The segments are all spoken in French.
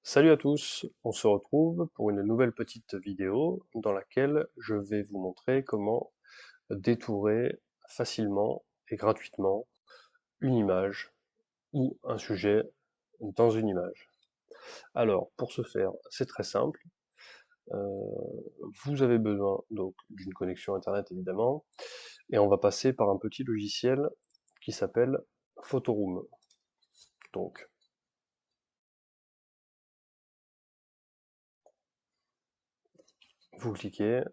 Salut à tous, on se retrouve pour une nouvelle petite vidéo dans laquelle je vais vous montrer comment détourer facilement et gratuitement une image ou un sujet dans une image. Alors pour ce faire, c'est très simple. Vous avez besoin donc d'une connexion internet évidemment, et on va passer par un petit logiciel qui s'appelle Photoroom. Donc vous cliquez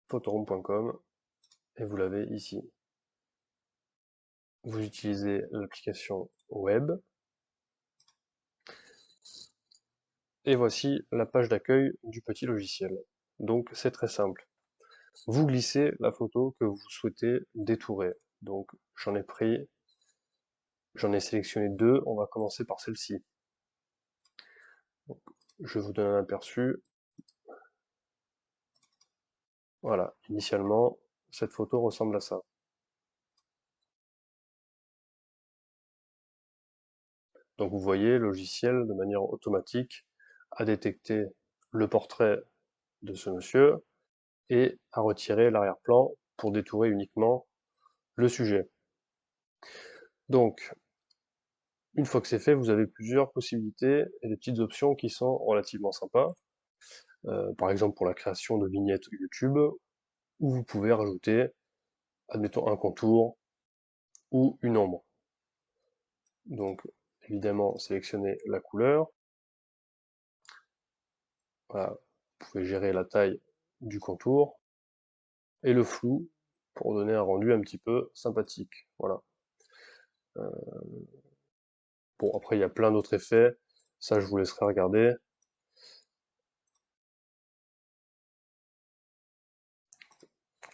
photoroom.com et vous l'avez ici. Vous utilisez l'application web, et voici la page d'accueil du petit logiciel. Donc c'est très simple. Vous glissez la photo que vous souhaitez détourer. Donc j'en ai sélectionné deux, on va commencer par celle-ci. Je vous donne un aperçu. Voilà, initialement, cette photo ressemble à ça. Donc vous voyez, le logiciel, de manière automatique, a détecté le portrait de ce monsieur et a retiré l'arrière-plan pour détourer uniquement le sujet. Donc, une fois que c'est fait, vous avez plusieurs possibilités et des petites options qui sont relativement sympas. Par exemple pour la création de vignettes YouTube, où vous pouvez rajouter, admettons, un contour ou une ombre. Donc, évidemment, sélectionnez la couleur. Voilà, vous pouvez gérer la taille du contour et le flou pour donner un rendu un petit peu sympathique. Voilà. Bon, après, il y a plein d'autres effets. Ça, je vous laisserai regarder.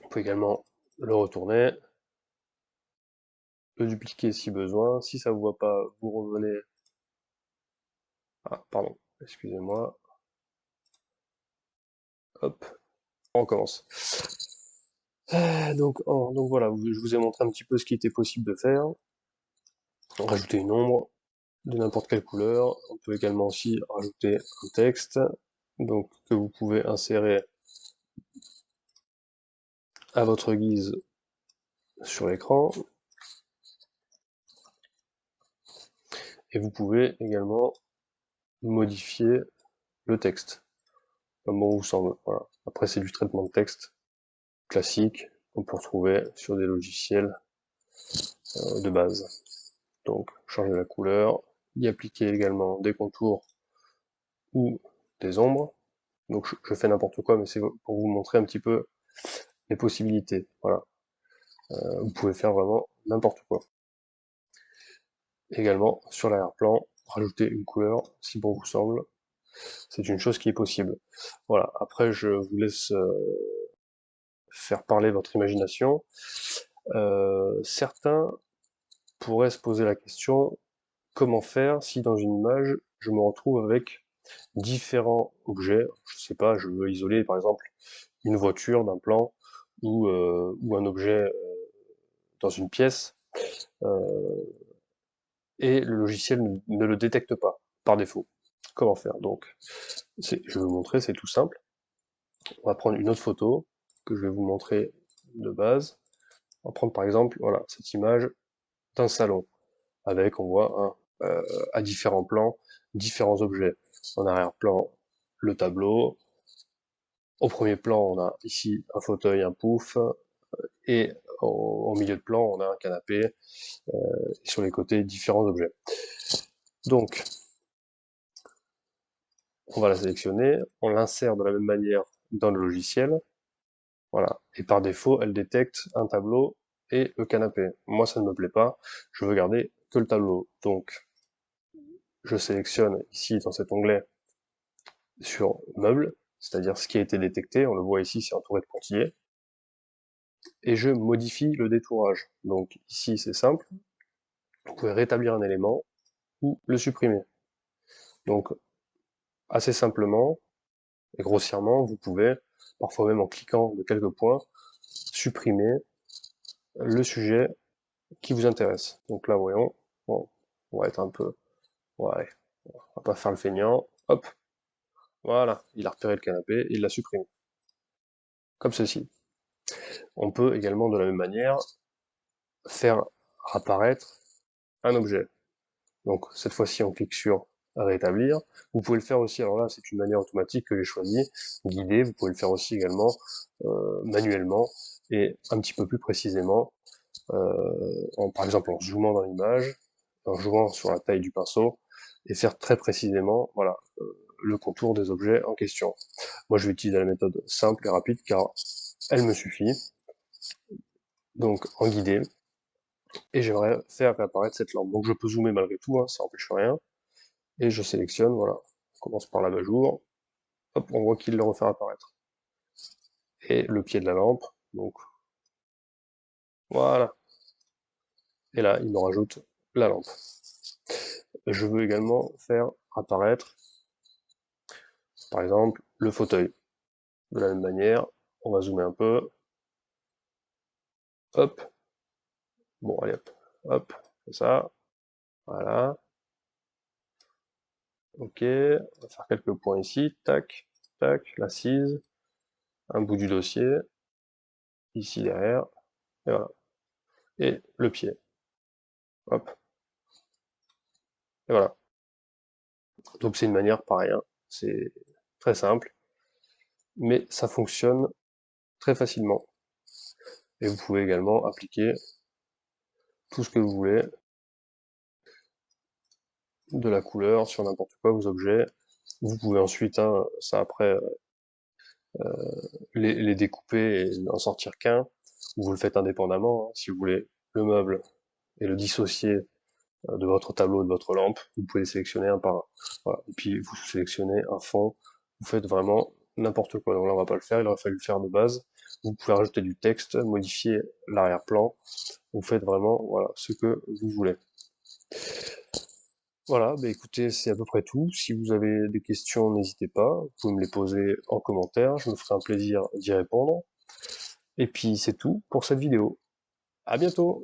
On peut également le retourner, le dupliquer si besoin. Si ça vous va pas, vous revenez. Ah, pardon, excusez-moi. Hop, on recommence. Donc voilà, je vous ai montré un petit peu ce qui était possible de faire. Rajouter une ombre de n'importe quelle couleur. On peut également aussi rajouter un texte, donc que vous pouvez insérer à votre guise sur l'écran. Et vous pouvez également modifier le texte, comme bon vous semble. Voilà. Après, c'est du traitement de texte classique qu'on peut retrouver sur des logiciels de base. Donc, changer la couleur, y appliquer également des contours ou des ombres. Donc, je fais n'importe quoi, mais c'est pour vous montrer un petit peu les possibilités. Voilà. Vous pouvez faire vraiment n'importe quoi. Également, sur l'arrière-plan, rajouter une couleur, si bon vous semble. C'est une chose qui est possible. Voilà. Après, je vous laisse faire parler votre imagination. Certains pourraient se poser la question, comment faire si dans une image, je me retrouve avec différents objets, je sais pas, je veux isoler par exemple une voiture d'un plan ou un objet dans une pièce, et le logiciel ne le détecte pas par défaut. Comment faire? Donc, je vais vous montrer, c'est tout simple. On va prendre une autre photo que je vais vous montrer de base. On va prendre par exemple, voilà, cette image d'un salon avec, on voit, à différents plans, différents objets. En arrière-plan, le tableau. Au premier plan, on a ici un fauteuil, un pouf, et au milieu de plan, on a un canapé, et sur les côtés, différents objets. Donc, on va la sélectionner, on l'insère de la même manière dans le logiciel, voilà, et par défaut, elle détecte un tableau et le canapé. Moi, ça ne me plaît pas, je veux garder que le tableau. Donc, je sélectionne ici, dans cet onglet, sur meubles, c'est-à-dire ce qui a été détecté, on le voit ici, c'est entouré de pointillés, et je modifie le détourage. Donc ici, c'est simple, vous pouvez rétablir un élément ou le supprimer. Donc assez simplement et grossièrement, vous pouvez, parfois même en cliquant de quelques points, supprimer le sujet qui vous intéresse. Donc là, voyons, bon, on va être un peu, ouais, on va pas faire le feignant, hop, Voilà, il a repéré le canapé, il l'a supprimé. Comme ceci. On peut également, de la même manière, faire apparaître un objet. Donc cette fois-ci, on clique sur rétablir. Vous pouvez le faire aussi, alors là, c'est une manière automatique que j'ai choisie, guidée. Vous pouvez le faire aussi également manuellement et un petit peu plus précisément, par exemple en zoomant dans l'image, en jouant sur la taille du pinceau, et faire très précisément, voilà, le contour des objets en question. Moi, je vais utiliser la méthode simple et rapide car elle me suffit. Donc en guidé, et j'aimerais faire réapparaître cette lampe. Donc je peux zoomer malgré tout, hein, ça n'empêche rien. Et je sélectionne, voilà, on commence par l'abat-jour, hop, on voit qu'il le refait apparaître. Et le pied de la lampe, donc voilà. Et là, il me rajoute la lampe. Je veux également faire apparaître, par exemple, le fauteuil. De la même manière, on va zoomer un peu, hop, bon, allez hop, hop, c'est ça, voilà, ok, on va faire quelques points ici, tac, tac, l'assise, un bout du dossier, ici derrière, et voilà. Et le pied, hop, et voilà. Donc c'est une manière pareille, hein. C'est très simple, mais ça fonctionne très facilement. Et vous pouvez également appliquer tout ce que vous voulez, de la couleur sur n'importe quoi, vos objets. Vous pouvez ensuite, hein, ça après, les découper et n'en sortir qu'un, ou vous le faites indépendamment, hein. Si vous voulez le meuble et le dissocier de votre tableau, de votre lampe, vous pouvez les sélectionner un par un. Voilà. Et puis vous sélectionnez un fond, vous faites vraiment n'importe quoi. Donc là on va pas le faire, il aurait fallu le faire de base. Vous pouvez rajouter du texte, modifier l'arrière-plan, vous faites vraiment voilà, ce que vous voulez. Voilà, bah écoutez, c'est à peu près tout. Si vous avez des questions, n'hésitez pas, vous pouvez me les poser en commentaire, je me ferai un plaisir d'y répondre. Et puis c'est tout pour cette vidéo. À bientôt!